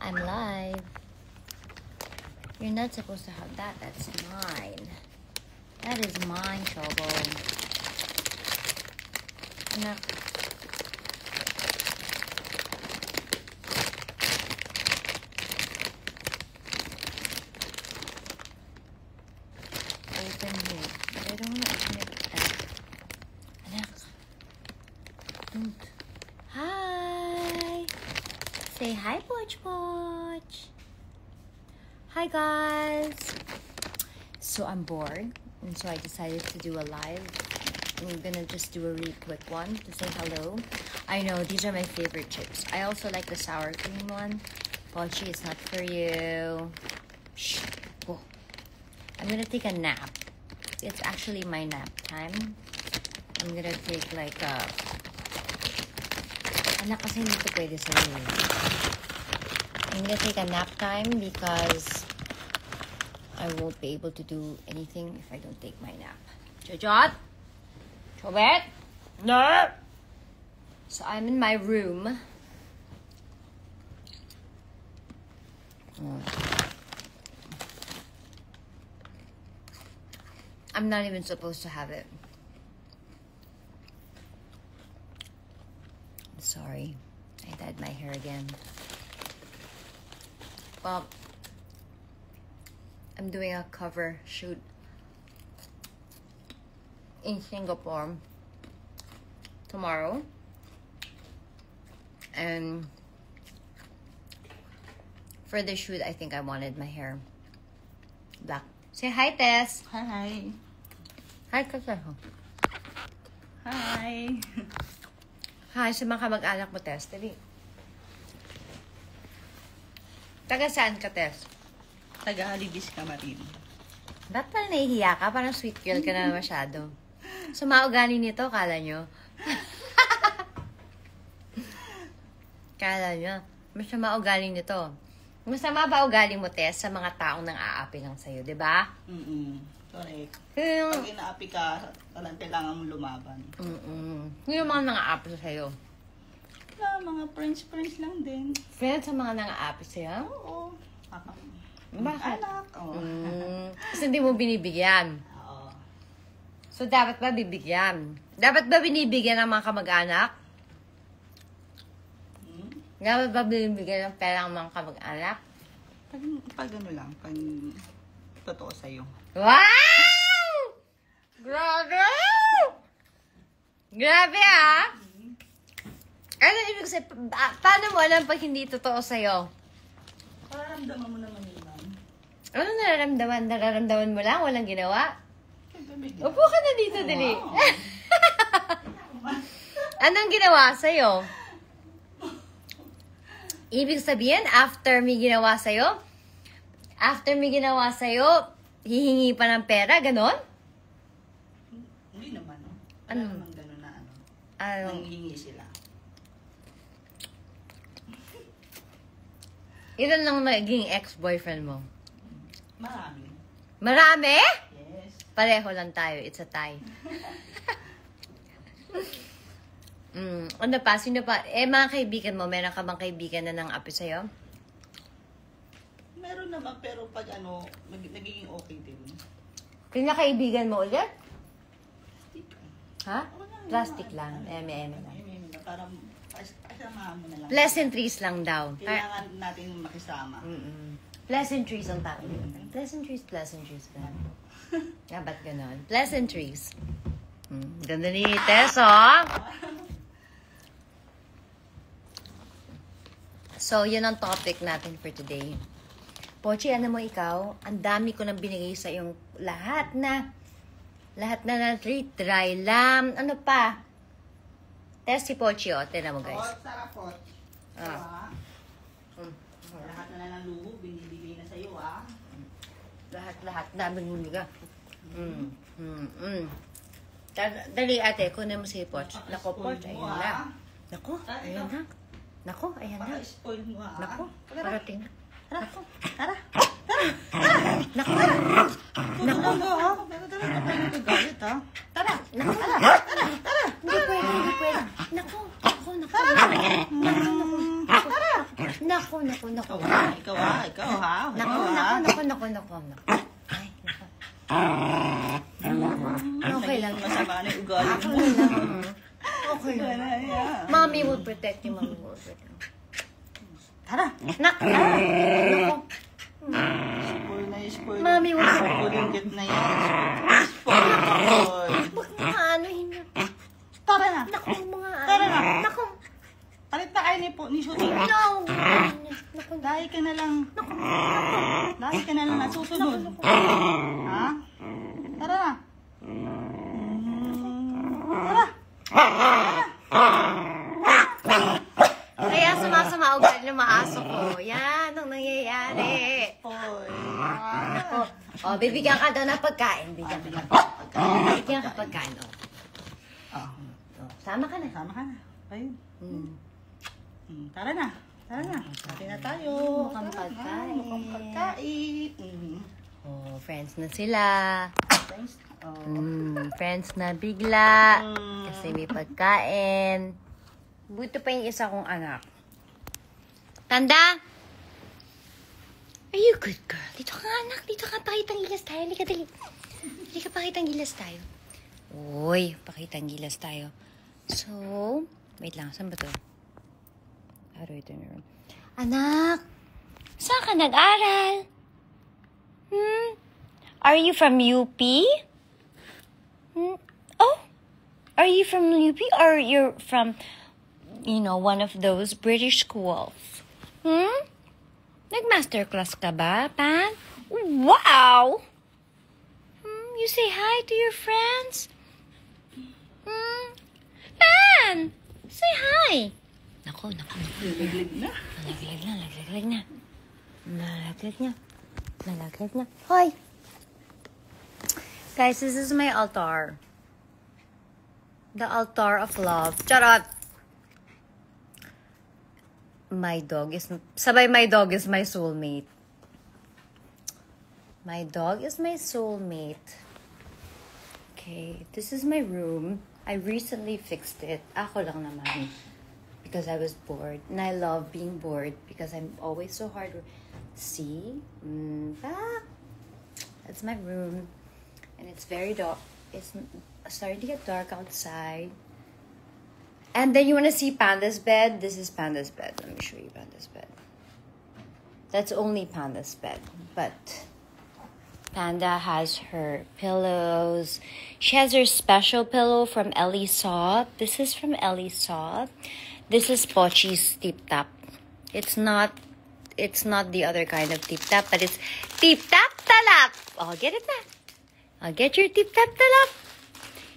I'm live. You're not supposed to have that. That's mine. That is mine, Shobo. Anak. Open here. But I don't want to open it. Anak. Don't. Hi. Say hi, Poch Poch. Hi, guys. So I'm bored, and so I decided to do a live. I'm gonna just do a really quick one to say hello. I know, these are my favorite chips. I also like the sour cream one. Pochi, it's not for you. Shh. Oh. I'm gonna take a nap. It's actually my nap time. I'm gonna take like a... Anak, kasi hindi ito pwede sa'yo. I'm gonna take a nap time because I won't be able to do anything if I don't take my nap. Chojot? Chobet? No! So I'm in my room. I'm not even supposed to have it. Sorry. I dyed my hair again. Well, I'm doing a cover shoot in Singapore tomorrow. And for the shoot, I think I wanted my hair black. Say hi, Tess. Hi. Hi, Kasa. Hi. Hi sa mga kamag-anak mo, Tess. Dali. Taga saan ka, Tess? Taga-Alibis Camarin. Ba't pala nahihiya ka? Parang sweet girl ka na masyado. So, maugali nito, kala nyo? Kala nyo? Masama ugali nito. Masama ba ugali mo, Tess, sa mga taong nang aapi lang sa'yo, di ba? Correct. Yung... Pag inaapi ka, talagang kailangan mong lumaban. Yung mga nang aapi sa'yo. Mga friends lang din. Friends sa mga nang aapi sa'yo? Oo. Bakit? Anak. Oo. Kasi hindi mo binibigyan. Oo. So, dapat ba bibigyan? Dapat ba binibigyan ng mga kamag-anak? Dapat ba binibigyan ng pera ng mga kamag-anak? Pag ano lang, pag totoo sa'yo. Wow! Grabe! Grabe, ah! Ano ibig sabihin? Paano mo alam pag hindi totoo sa'yo? Pararamdaman mo naman yun, ma'am. Ano nararamdaman? Nararamdaman mo lang? Walang ginawa? Upo ka na dito, dali. Anong ginawa sa'yo? Ibig sabihin, after may ginawa sa'yo, hihingi pa ng pera, ganon? Hindi naman, no? Ano? Wala naman ganon na ano. Ano? Nanghihingi sila. Ilan lang naging ex-boyfriend mo? Marami. Marami? Yes. Pareho lang tayo. It's a tie. Ano pa? Sino pa? Mga kaibigan mo, meron ka bang kaibigan na nang api sa'yo? Meron naman, pero pag ano, nagiging okay din. Pinakaibigan mo ulit? Ha? Oo lang, Plastic yun, lang. Eme-eme lang. Parang, kasamahan mo na lang. Pleasantries lang daw. Kailangan natin makisama. Pleasantries ang tawag. Pleasantries lang. Nga, ba't ganon? Pleasantries. Ganda ni Tess, oh. So, yun ang topic natin for today. Pochi, ano mo ikaw? Ang dami ko nang binigay sa yung lahat na treat, dry lamb, ano pa? Test si Pochi, oh. Tignan mo, guys. Sarap po. Lahat na lang ng luho, binibigay na sa'yo, ah. Lahat. Daming huliga. Dali, ate. Kunin mo si Poch. Nako, Poch. Ayan na. Nako, ayan na. Nako, ayan na. Spoil mo, ah. Nako, parating na. Nako. Tara. Nako. Nako. Tara. Nako. Hindi pwede. Nako. Nako. Naku. Ikaw ha. Ikaw ha. Naku. Ay, naku. Okay lang. Masama na yung ugali mo. Okay lang. Mommy will protect you. Tara. Naku. Spoil. Mami, wag ka. Spoil yung get na yan. Spoil. Huwag mga anuhin niyo. Tara na. Naku, mga Tara na. Naku. Palit na kayo ni Shooting. No. Naku. Dahil ka na lang. Dahil ka na lang nasusunod. Ha? Tara na. Tara. Kaya sumasama ugali ng mga aso ko. Yan ang nangyayari. Naku. O, bibigyan ka daw ng pagkain. Bibigyan ka pagkain. O, sama ka na. Sama ka na. Ayun. Hmm. Tara na. Sabi na tayo. Mukhang pagkain. Mukhang pagkain. Oh, friends na sila. Thanks. Friends na bigla. Kasi may pagkain. Buto pa yung isa kong anak. Tanda! Are you good girl? Dito ka anak. Dito ka. Pakitang gilas tayo. Halika, dali. Halika, pakitang gilas tayo. Uy, pakitang gilas tayo. So, wait lang. Saan ba to? Anak! Saan ka nag-aral? Are you from UP? Oh! Are you from UP or you're from, one of those British schools? Nag-masterclass ka ba, Pan? Wow! You say hi to your friends? Pan! Say hi! Naku. Nalaglag na. Nalaglag na. Hoy! Guys, this is my altar. The altar of love. Charot! My dog is my soulmate. My dog is my soulmate. Okay, this is my room. I recently fixed it. Ako lang naman. Because I was bored. And I love being bored because I'm always so hard. See? That's my room. And it's very dark. It's starting to get dark outside. And then you want to see Panda's bed? This is Panda's bed. Let me show you Panda's bed. That's only Panda's bed. But Panda has her pillows. She has her special pillow from Ellie Saw. This is from Ellie Saw. This is Pochi's Tip Tap. It's not the other kind of Tip Tap, but it's Tip Tap Talap. Oh, get it na. I'll get your Tip Tap Talap.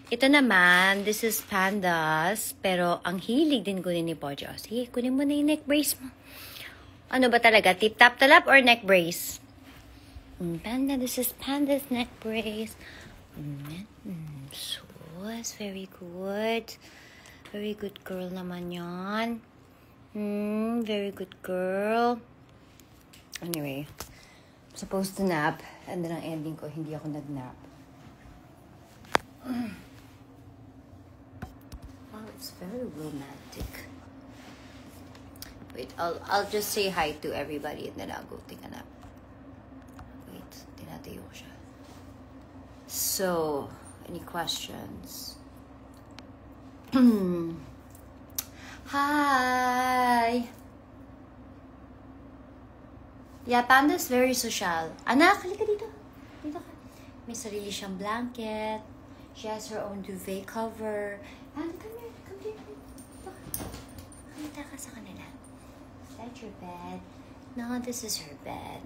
Ito naman, this is Panda's, pero ang hilig din kunin ni Pochi. Oh, sige, kunin mo na yung neck brace mo. Ano ba talaga? Tip Tap Talap or neck brace? Panda, this is Panda's neck brace. So, it's very good. Very good girl naman yan. Very good girl. Anyway, I'm supposed to nap. And then ang ending ko, hindi ako nag-nap. Wow, it's very romantic. Wait, I'll just say hi to everybody and then I'll go take a nap. Wait, tinatayo ko siya. So, any questions? Hi! Yeah, Panda's very social. Anak, halika dito. Dito ka. May sarili siyang blanket. She has her own duvet cover. Panda, come here. Come here. Dito ka. Kumita ka sa kanila. Is that your bed? No, this is her bed.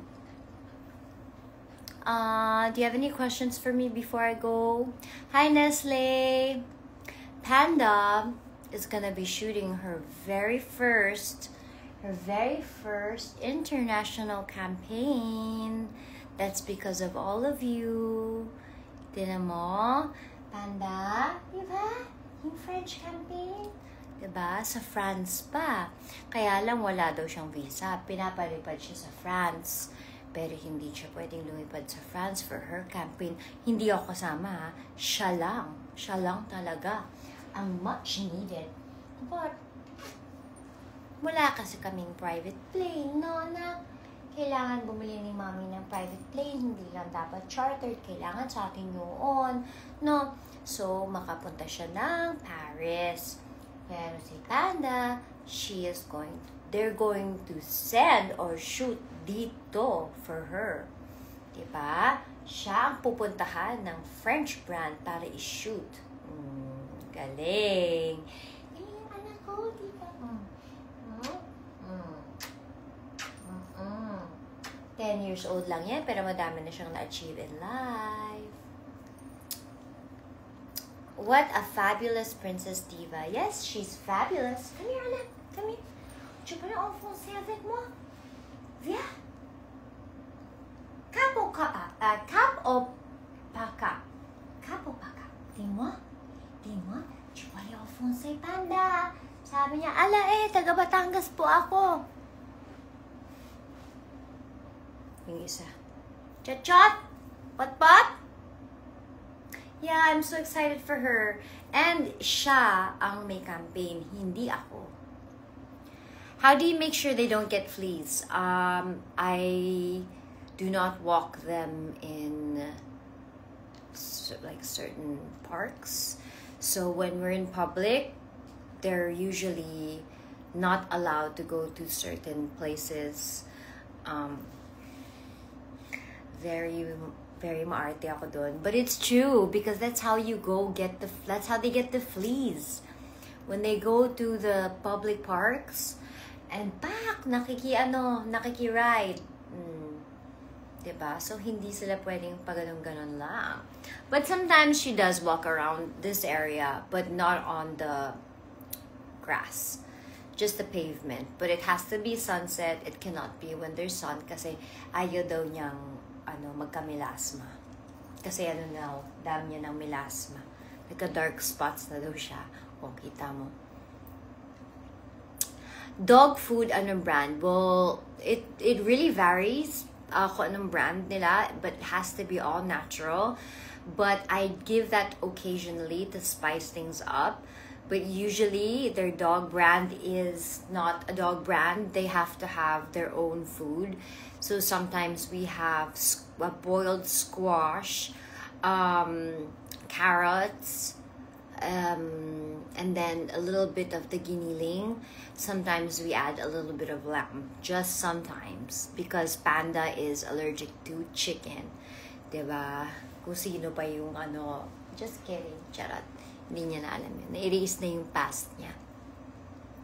Do you have any questions for me before I go? Hi, Nestle. Panda is gonna be shooting her very first international campaign. That's because of all of you. Tinan mo, Panda, diba? Yung French campaign. Diba? Sa France pa. Kaya lang wala daw siyang visa. Pinapalipad siya sa France. Pero hindi siya pwedeng lumipad sa France for her campaign. Hindi ako kasama, ha? Siya lang. Siya lang talaga. Ang much needed. But, Wala kasi kaming private plane, no, anak? Kailangan bumili ni Mommy ng private plane, hindi lang dapat chartered, kailangan sa atin yun, no? So, makapunta siya ng Paris. Pero si Panda, they're going to send or shoot dito for her. Diba? Siya ang pupuntahan ng French brand para i-shoot. Galing. Galing, anak ko, diba? 10 years old lang yan, pero madami na siyang na-achieve in life. What a fabulous Princess Diva. Yes, she's fabulous. Come here, anak. Come here. Tu peux l'enfoncer avec moi? Viens. Cap ou paka? Cap ou paka? Cap ou paka? Dis-moi. Dis-moi. Tu peux l'enfoncer, Panda. Sabi niya, ala taga Batangas po ako. Yung isa. Chot-chot! Pot-pot! Yeah, I'm so excited for her. And siya ang may campaign, hindi ako. How do you make sure they don't get fleas? I do not walk them in like certain parks. So when we're in public, they're usually not allowed to go to certain places. Very maarte ako doon. But it's true because that's how that's how they get the fleas. When they go to the public parks and nakiki-ride. Diba? So hindi sila pwedeng paganon-ganon lang. But sometimes she does walk around this area but not on the grass. Just the pavement. But it has to be sunset. It cannot be when there's sun kasi ayaw daw niyang magka-melasma. Kasi dami niya ng melasma. Nagka-dark spots na daw siya. O, kita mo. Dog food, anong brand? Well, it really varies kung anong brand nila, but it has to be all natural. But I give that occasionally to spice things up. But usually, their dog brand is not a dog brand. They have to have their own food. So sometimes we have a boiled squash, carrots, and then a little bit of the giniling. Sometimes we add a little bit of lamb, just sometimes, because Panda is allergic to chicken. Diba? Kung sino pa yung just kidding, charot. Hindi niya na alam yun. Na-erase na yung past niya.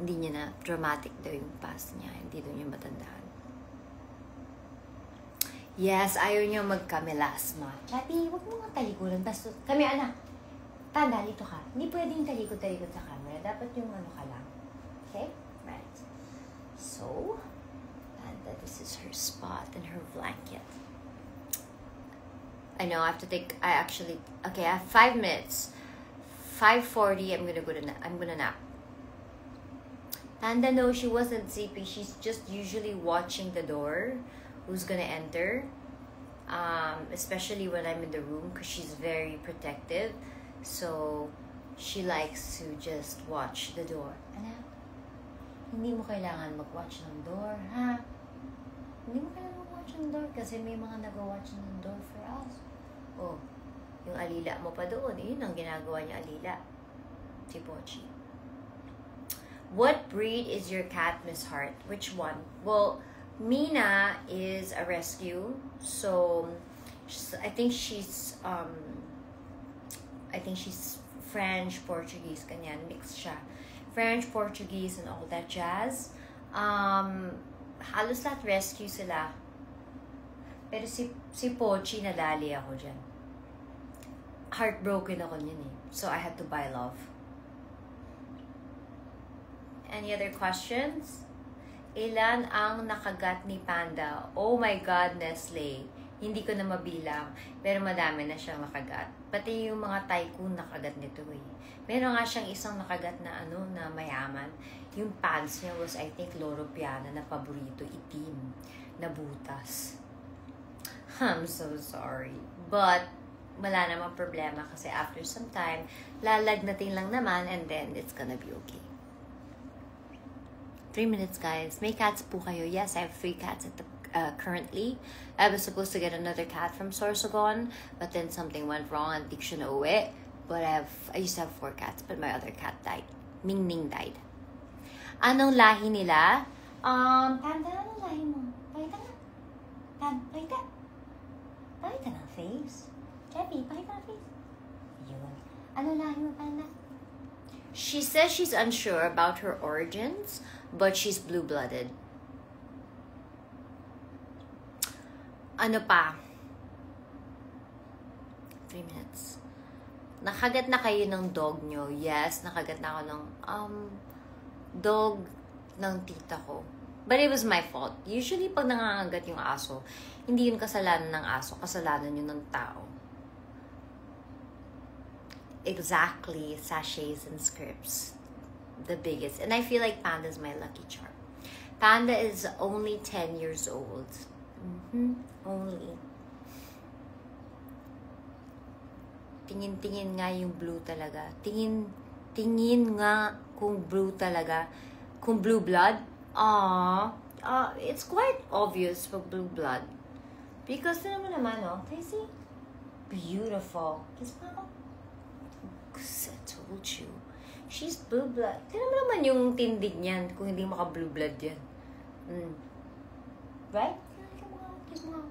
Hindi niya na, dramatic daw yung past niya. Hindi daw niya matandaan. Yes, ayaw niya magka-melasma. Chappy, huwag mo nga talikuran. Basta, kami anak. Panda, dito ka. Hindi pwedeng talikod-talikod sa camera. Dapat yung ka lang. Okay? Right. So, Panda, this is her spot and her blanket. I know, I have 5 minutes. 5:40, I'm gonna nap. Panda, no, she wasn't sleepy. She's just usually watching the door. Who's gonna enter? Especially when I'm in the room, because she's very protective. So, she likes to just watch the door. Anak, hindi mo kailangan mag-watch ng door, ha? Hindi mo kailangan mag-watch ng door kasi may mga nag-watch ng door for us. Oh, yung alila mo pa doon. Yun ang ginagawa niya, alila. Si Pochi. What breed is your cat, Miss Hart? Which one? Well, Mina is a rescue. So, I think she's French, Portuguese, kanyan. Mixed siya. French, Portuguese, and all that jazz. Halos lahat rescue sila. Pero si Pochi, nadali ako dyan. Heartbroken ako niyan eh. So, I had to buy love. Any other questions? Ilan ang nakagat ni Panda? Oh my God, Nestle. Hindi ko na mabilang. Pero madami na siyang nakagat. Pati yung mga tycoon nakagat nito eh. Meron nga siyang isang nakagat na na mayaman. Yung pants niya was, I think, Loro Piana na paborito. Itim. Na butas. I'm so sorry. But, wala namang problema kasi after some time, lalagnatin lang naman and then it's gonna be okay. 3 minutes, guys. May cats po kayo. Yes, I have 3 cats at the currently. I was supposed to get another cat from Sorsogon, but then something went wrong and di ko siya nauwi. But I used to have 4 cats, but my other cat died. Ming Ning died. Anong lahi nila? Panda, anong lahi mo? Pakita na. Pakita. Pakita na face. Jeffy, pakita na face. Yun. Anong lahi mo, Panda? She says she's unsure about her origins, but she's blue-blooded. Ano pa? 3 minutes. Nakagat na kayo ng dog nyo? Yes, nakagat na ako ng dog ng tita ko. But it was my fault. Usually, pag nangangagat yung aso, hindi yun kasalanan ng aso, kasalanan yun ng tao. Exactly, sachets and scripts. The biggest. And I feel like Panda is my lucky charm. Panda is only 10 years old. Only. Tingin-tingin nga yung blue talaga. Tingin nga kung blue talaga. Kung blue blood. It's quite obvious for blue blood. Because naman oh. Can you see? Beautiful. Kiss pa ako. I told you. She's blue blood. Tignan mo naman yung tindig niyan kung hindi maka-blue blood yan. Right? Kiss mo,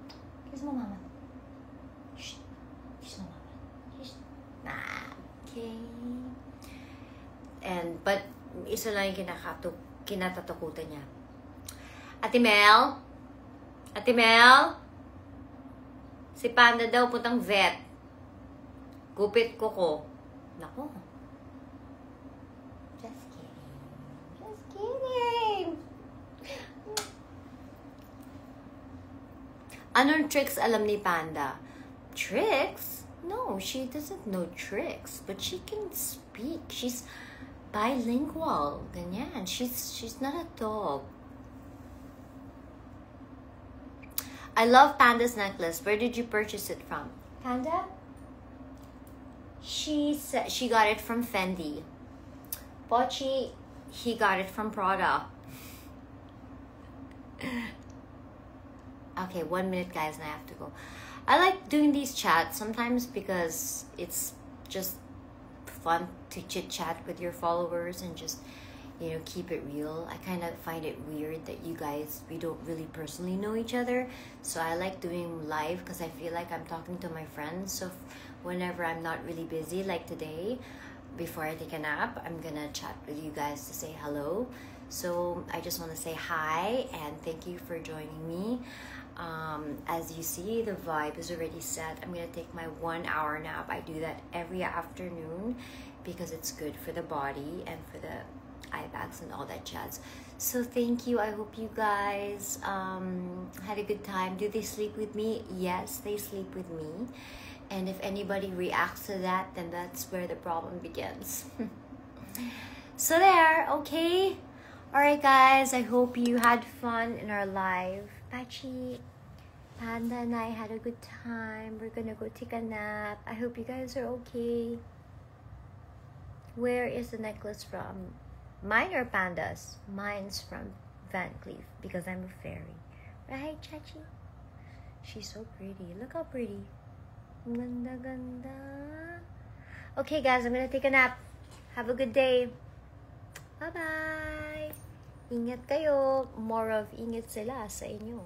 mama. Shh. Kiss mo, mama. Shh. Okay. But, isa lang yung kinatatakutan niya. Ate Mel? Ate Mel? Si Panda daw puntang vet. Gupit ko. Nako. Just kidding. Just kidding. Anong tricks alam ni Panda? Tricks? No, she doesn't know tricks. But she can speak. She's bilingual. Ganyan. She's not a dog. I love Panda's necklace. Where did you purchase it from? Panda? She said she got it from Fendi. Pochi, he got it from Prada. Okay, 1 minute, guys, and I have to go. I like doing these chats sometimes because it's just fun to chit-chat with your followers and just, keep it real. I kind of find it weird that you guys, we don't really personally know each other. So I like doing live because I feel like I'm talking to my friends. So whenever I'm not really busy, like today, before I take a nap, I'm gonna chat with you guys to say hello. So I just want to say hi and thank you for joining me. As you see, the vibe is already set. I'm gonna take my 1 hour nap. I do that every afternoon because it's good for the body and for the eye bags and all that jazz. So thank you. I hope you guys had a good time. Do they sleep with me? Yes, they sleep with me. And if anybody reacts to that, then that's where the problem begins. So there, okay? Alright guys, I hope you had fun in our live. Pachi, Panda and I had a good time. We're gonna go take a nap. I hope you guys are okay. Where is the necklace from? Mine or Panda's? Mine's from Van Cleef because I'm a fairy. Right, Chachi? She's so pretty. Look how pretty. Ganda, ganda. Okay, guys, I'm gonna take a nap. Have a good day. Bye-bye. Ingat kayo. More of ingat sila sa inyo.